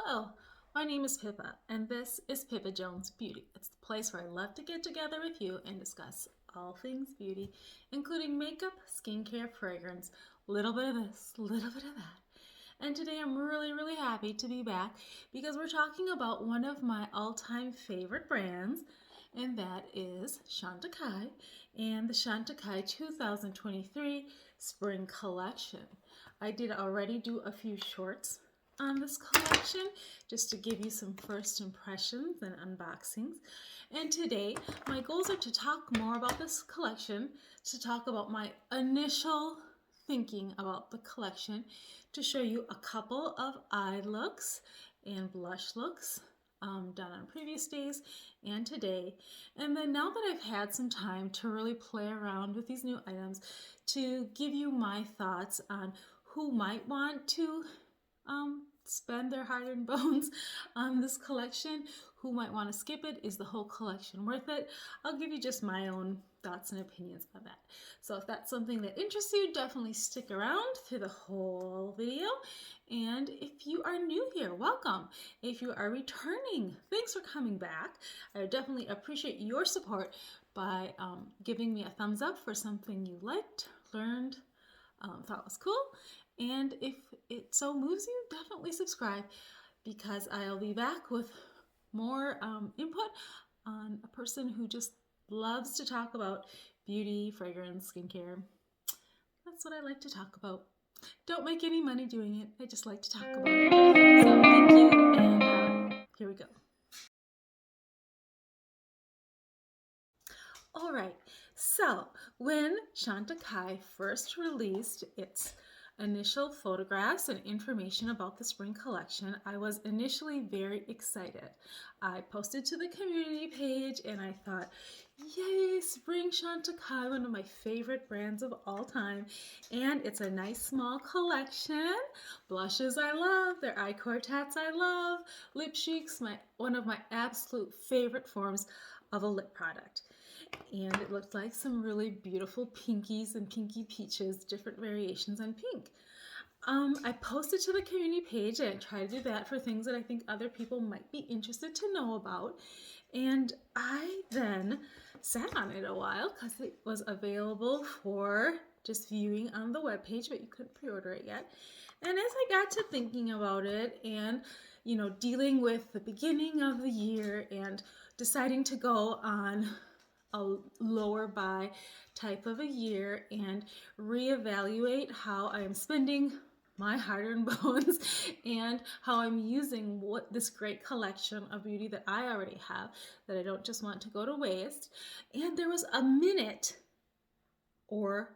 Hello, my name is Pippa, and this is Pippa Jones Beauty. It's the place where I love to get together with you and discuss all things beauty, including makeup, skincare, fragrance, a little bit of this, a little bit of that. And today I'm really happy to be back because we're talking about one of my all-time favorite brands, and that is Chantecaille and the Chantecaille 2023 Spring Collection. I did already do a few shorts on this collection just to give you some first impressions and unboxings. And today my goals are to talk more about this collection, to talk about my initial thinking about the collection, to show you a couple of eye looks and blush looks done on previous days and today. And then now that I've had some time to really play around with these new items, to give you my thoughts on who might want to spend their hard-earned bones on this collection, who might want to skip it, is the whole collection worth it? I'll give you just my own thoughts and opinions on that. So if that's something that interests you, definitely stick around through the whole video. And if you are new here, welcome. If you are returning, thanks for coming back. I would definitely appreciate your support by giving me a thumbs up for something you liked, learned, thought was cool. And if it so moves you, definitely subscribe, because I'll be back with more input on a person who just loves to talk about beauty, fragrance, skincare. That's what I like to talk about. Don't make any money doing it. I just like to talk about it. So thank you, and here we go. All right, so when Chantecaille first released its initial photographs and information about the spring collection, I was initially very excited. I posted to the community page and I thought, yay, spring Chantecaille, one of my favorite brands of all time. And it's a nice small collection. Blushes I love, their eye quartets I love, lip cheeks, one of my absolute favorite forms of a lip product. And it looked like some really beautiful pinkies and pinky peaches, different variations on pink. I posted to the community page, and I try to do that for things that I think other people might be interested to know about. And I then sat on it a while because it was available for just viewing on the webpage, but you couldn't pre-order it yet. And as I got to thinking about it and, dealing with the beginning of the year and deciding to go on a lower buy type of a year and reevaluate how I am spending my hard-earned bones and how I'm using this great collection of beauty that I already have, that I don't just want to go to waste. And there was a minute, or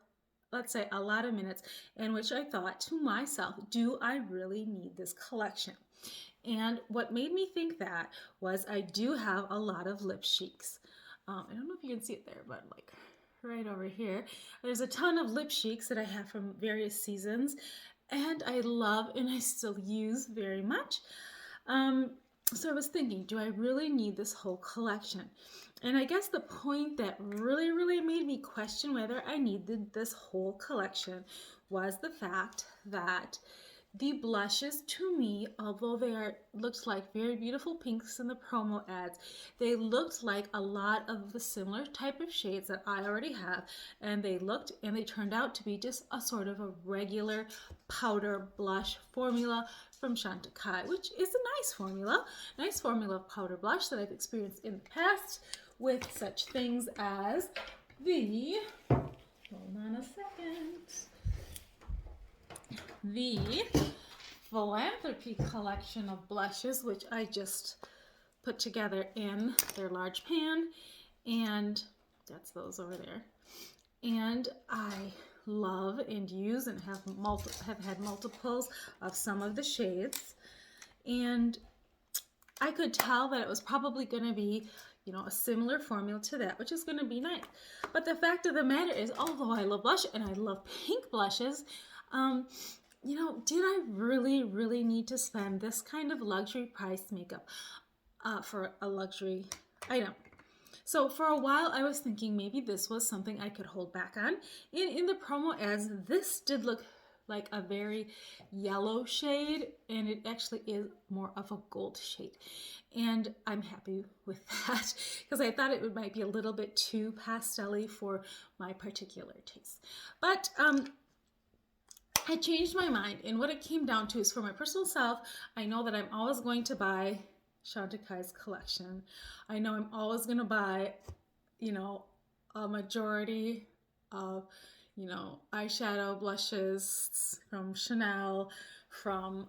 let's say a lot of minutes, in which I thought to myself, do I really need this collection? And what made me think that was I do have a lot of lip cheeks. I don't know if you can see it there, but like right over here, there's a ton of lip cheeks that I have from various seasons, and I love and I still use very much. So I was thinking, do I really need this whole collection? And I guess the point that really made me question whether I needed this whole collection was the fact that the blushes, to me, although looked like very beautiful pinks in the promo ads, they looked like a lot of the similar type of shades that I already have, and they turned out to be just a sort of a regular powder blush formula from Chantecaille, which is a nice formula of powder blush that I've experienced in the past with such things as the, hold on a second, the Philanthropy collection of blushes, which I just put together in their large pan, and that's those over there. And I love and use and have had multiples of some of the shades, and I could tell that it was probably going to be a similar formula to that, which is going to be nice. But the fact of the matter is, although I love blush and I love pink blushes, did I really need to spend this kind of luxury priced makeup for a luxury item? So for a while I was thinking maybe this was something I could hold back on. In the promo ads, this did look like a very yellow shade, and it actually is more of a gold shade. And I'm happy with that because I thought it might be a little bit too pastel-y for my particular taste. But I changed my mind, and what it came down to is for my personal self, I know that I'm always going to buy Chantecaille's collection. I know I'm always going to buy, you know, a majority of, you know, eyeshadow blushes from Chanel, from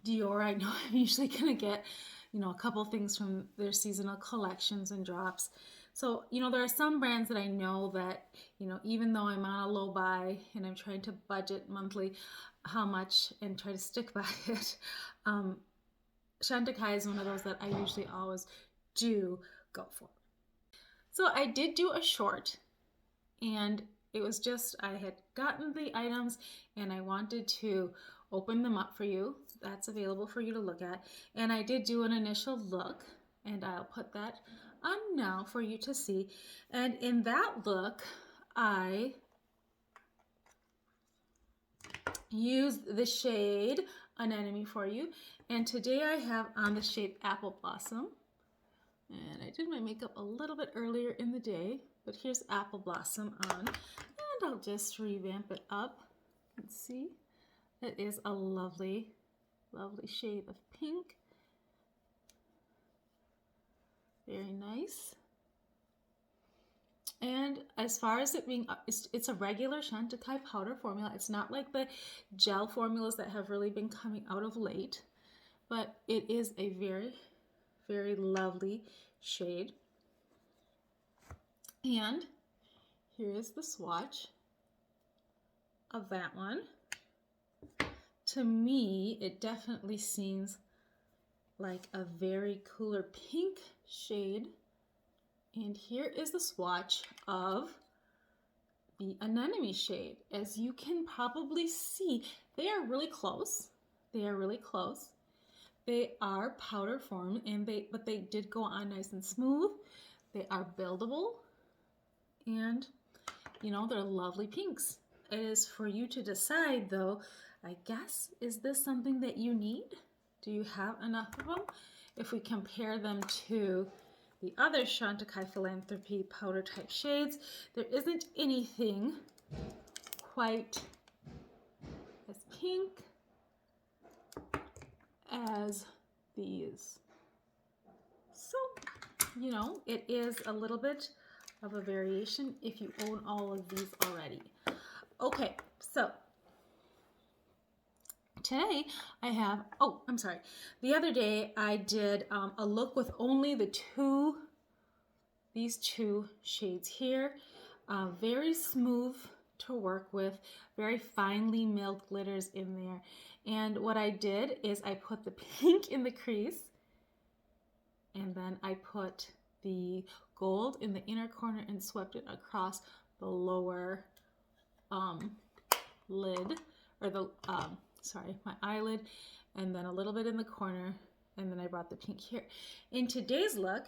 Dior. I know I'm usually going to get, you know, a couple things from their seasonal collections and drops. So, you know, there are some brands that I know that, you know, even though I'm on a low buy and I'm trying to budget monthly how much and try to stick by it, Chantecaille is one of those that I usually always do go for. So I did do a short, and it was just, I had gotten the items and I wanted to open them up for you. That's available for you to look at. And I did do an initial look, and I'll put that on now for you to see. And in that look, I used the shade Anemone for you. And today I have on the shade Apple Blossom. And I did my makeup a little bit earlier in the day, but here's Apple Blossom on. And I'll just revamp it up. Let's see. It is a lovely, lovely shade of pink. Very nice. And as far as it being, it's a regular Chantecaille powder formula. It's not like the gel formulas that have really been coming out of late, but it is a very, very lovely shade. And here is the swatch of that one. To me, it definitely seems like a very cooler pink shade. And here is the swatch of the Anemone shade. As you can probably see, they are really close. They are really close. They are powder form, and but they did go on nice and smooth. They are buildable, and you know, they're lovely pinks. It is for you to decide though, I guess, is this something that you need? Do you have enough of them? If we compare them to the other Chantecaille Philanthropy powder type shades, there isn't anything quite as pink as these. So, you know, it is a little bit of a variation if you own all of these already. Okay, so today I have, oh, I'm sorry. The other day I did a look with only these two shades here. Very smooth to work with, very finely milled glitters in there. And what I did is I put the pink in the crease, and then I put the gold in the inner corner and swept it across the lower lid, or the, sorry, my eyelid, and then a little bit in the corner, and then I brought the pink here. In today's look,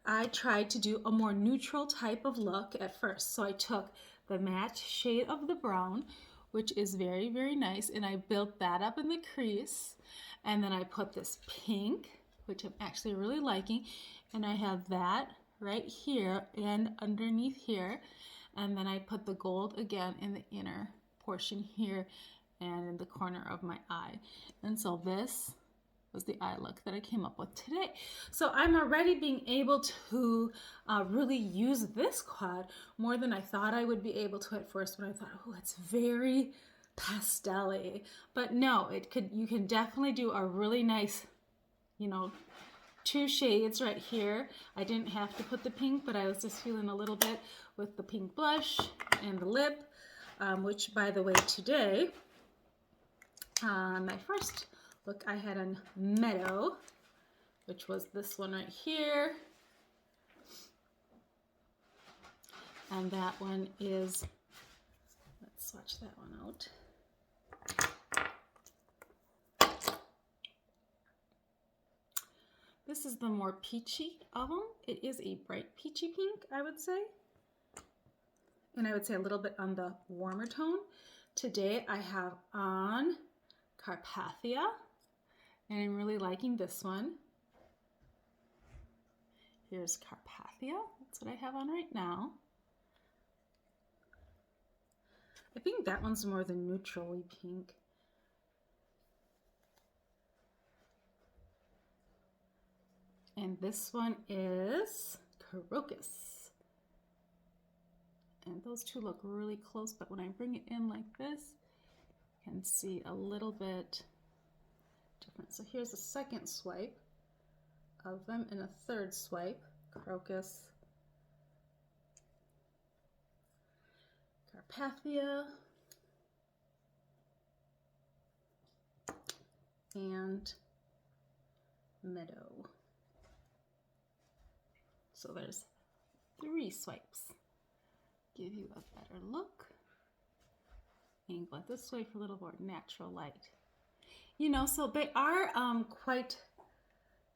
I tried to do a more neutral type of look at first. So I took the matte shade of the brown, which is very, very nice, and I built that up in the crease, and then I put this pink, which I'm actually really liking, and I have that right here and underneath here, and then I put the gold again in the inner portion here and in the corner of my eye. And so this was the eye look that I came up with today. So I'm already being able to really use this quad more than I thought I would be able to at first, when I thought, oh, it's very pastel-y. But no, you can definitely do a really nice, you know, two shades right here. I didn't have to put the pink, but I was just feeling a little bit with the pink blush and the lip, which, by the way, today, my first look, I had a Meadow, which was this one right here. And that one is, let's swatch that one out. This is the more peachy of them. It is a bright peachy pink, I would say. And I would say a little bit on the warmer tone. today I have on Carpathia, and I'm really liking this one. Here's Carpathia, that's what I have on right now. I think that one's more the neutrally pink. And this one is Crocus. And those two look really close, but when I bring it in like this, you can see a little bit different. So here's a second swipe of them and a third swipe. Crocus, Carpathia, and Meadow. So there's 3 swipes. Give you a better look. Angle it this way for a little more natural light. You know, so they are quite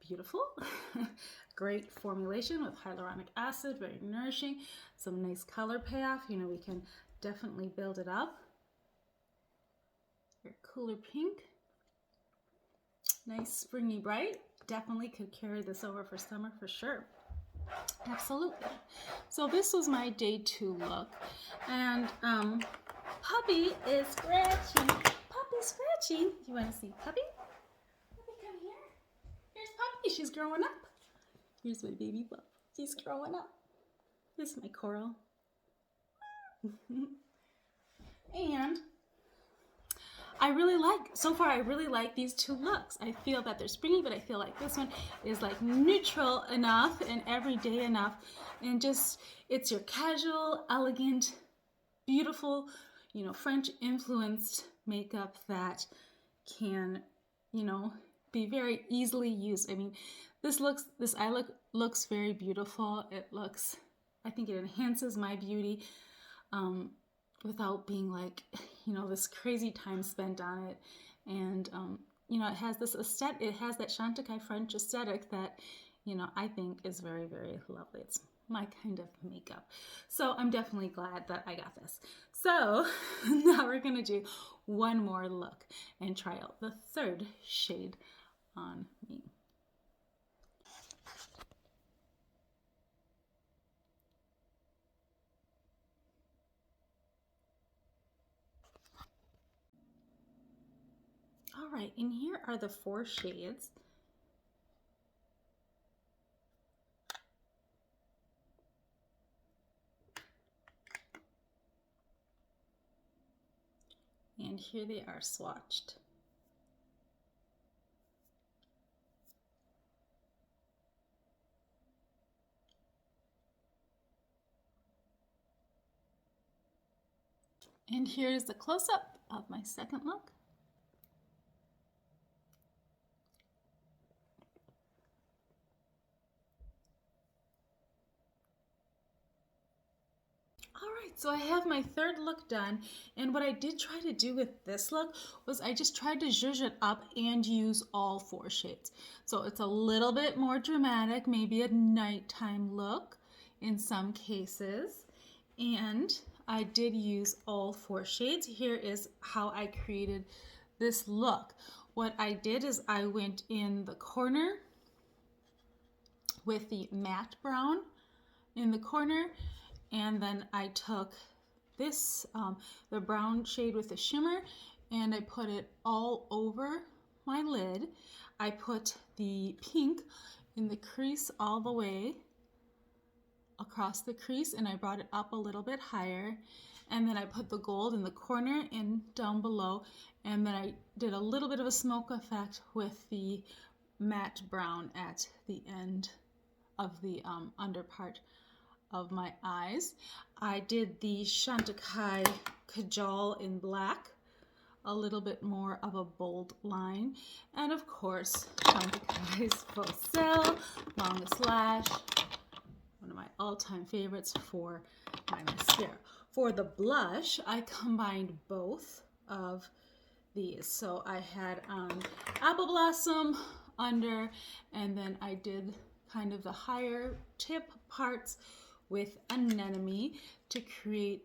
beautiful. Great formulation with hyaluronic acid, very nourishing. Some nice color payoff. You know, we can definitely build it up. Your cooler pink. Nice springy bright. Definitely could carry this over for summer for sure. Absolutely. So this was my day 2 look, and Puppy is scratching. Puppy's scratching. You want to see Puppy? Puppy, come here. Here's Puppy. She's growing up. Here's my baby pup. She's growing up. This is my coral. And I really like these 2 looks. I feel that they're springy, but I feel like this one is like neutral enough and everyday enough. And just, it's your casual, elegant, beautiful, you know, French influenced makeup that can, you know, be very easily used. I mean, this eye look looks very beautiful. It looks, I think it enhances my beauty. Without being like, you know, this crazy time spent on it. And, you know, it has this aesthetic, it has that Chantecaille French aesthetic that, you know, I think is very, very lovely. It's my kind of makeup. So I'm definitely glad that I got this. So now we're going to do one more look and try out the 3rd shade on me. All right, and here are the 4 shades. And here they are swatched. And here's the close-up of my 2nd look. Alright, so I have my 3rd look done, and what I did try to do with this look was I just tried to zhuzh it up and use all 4 shades. So it's a little bit more dramatic, maybe a nighttime look in some cases, and I did use all 4 shades. Here is how I created this look. What I did is I went in the corner with the matte brown in the corner, and then I took this, the brown shade with the shimmer, and I put it all over my lid. I put the pink in the crease all the way across the crease, and I brought it up a little bit higher. And then I put the gold in the corner and down below, and then I did a little bit of a smoke effect with the matte brown at the end of the under part of my eyes. I did the Chantecaille Kajal in black, a little bit more of a bold line, and of course Chantecaille's Faux Sel Longest Lash, one of my all-time favorites for my mascara. For the blush, I combined both of these. So I had Apple Blossom under, and then I did kind of the higher tip parts with Anemone to create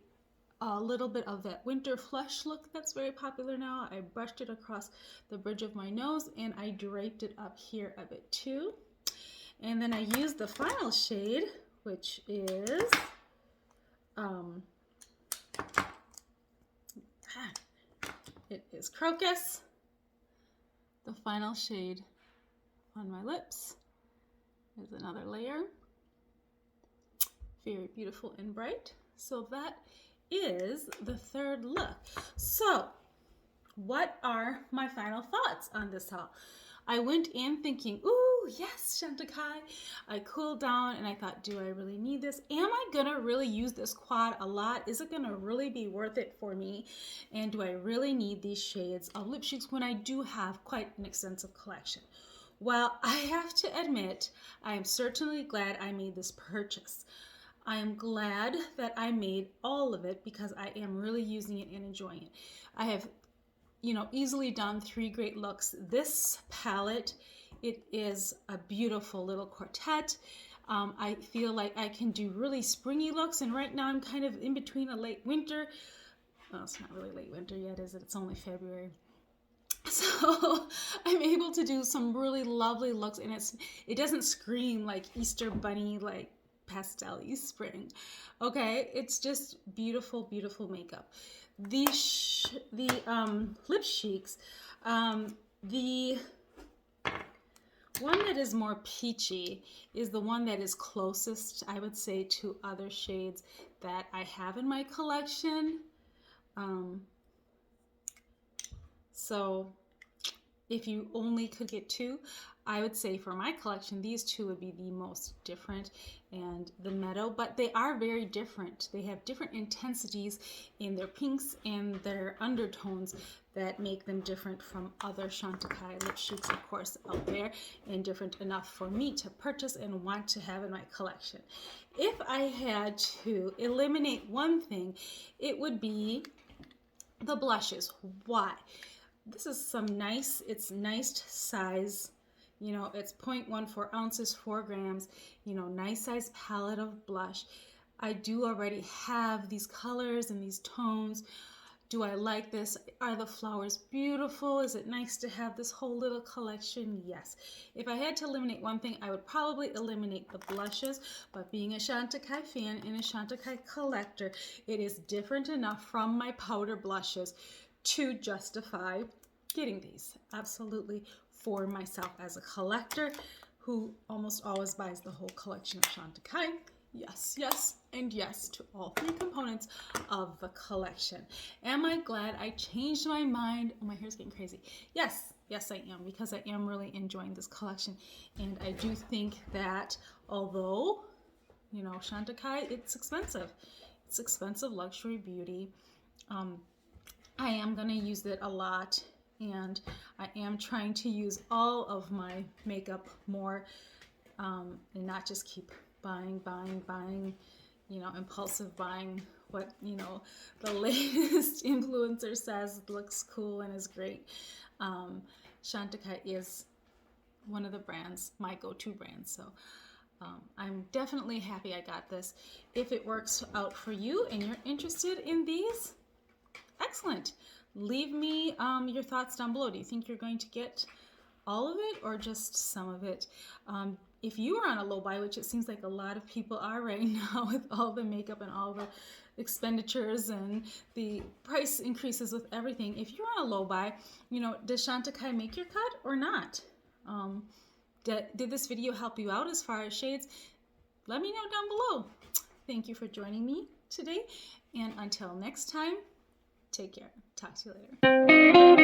a little bit of that winter flush look that's very popular now. I brushed it across the bridge of my nose and I draped it up here a bit too. And then I used the final shade, which is it is Crocus, the final shade on my lips. There's another layer. Very beautiful and bright. So that is the third look. So what are my final thoughts on this haul? I went in thinking, ooh, yes, Chantecaille. I cooled down and I thought, do I really need this? Am I gonna really use this quad a lot? Is it gonna really be worth it for me? And do I really need these shades of lip cheeks when I do have quite an extensive collection? Well, I have to admit, I am certainly glad I made this purchase. I am glad that I made all of it because I am really using it and enjoying it. I have, easily done 3 great looks. This palette, it is a beautiful little quartet. I feel like I can do really springy looks, and right now I'm kind of in between a late winter. Well, it's not really late winter yet, is it? It's only February. So I'm able to do some really lovely looks, and it doesn't scream like Easter bunny, like pastel-y spring. Okay, it's just beautiful, beautiful makeup. The lip cheeks, the one that is more peachy is the one that is closest, I would say, to other shades that I have in my collection. So if you only could get 2, I would say for my collection, these 2 would be the most different, and the Meadow, but they are very different. They have different intensities in their pinks and their undertones that make them different from other Chantecaille lip cheeks, of course, out there, and different enough for me to purchase and want to have in my collection. If I had to eliminate one thing, it would be the blushes. Why? This is some nice, it's nice size, it's 0.14 ounces, 4 grams, nice size palette of blush. I do already have these colors and these tones. Do I like this? Are the flowers beautiful? Is it nice to have this whole little collection? Yes. If I had to eliminate one thing, I would probably eliminate the blushes, but being a Chantecaille fan and a Chantecaille collector, it is different enough from my powder blushes to justify getting these. Absolutely, for myself as a collector who almost always buys the whole collection of Chantecaille. Yes, yes, and yes to all 3 components of the collection. Am I glad I changed my mind? Oh, my hair's getting crazy. Yes, yes, I am, because I am really enjoying this collection. And I do think that although, Chantecaille, it's expensive. It's expensive luxury beauty. I am going to use it a lot, and I am trying to use all of my makeup more, and not just keep buying, impulsive buying what, the latest influencer says looks cool and is great. Chantecaille is one of the brands, my go-to brands. So I'm definitely happy I got this. If it works out for you and you're interested in these, excellent. Leave me your thoughts down below. Do you think you're going to get all of it or just some of it? If you are on a low buy, which it seems like a lot of people are right now with all the makeup and all the expenditures and the price increases with everything, if you're on a low buy, does Chantecaille make your cut or not? Did this video help you out as far as shades? Let me know down below. Thank you for joining me today, and until next time, take care. Talk to you later.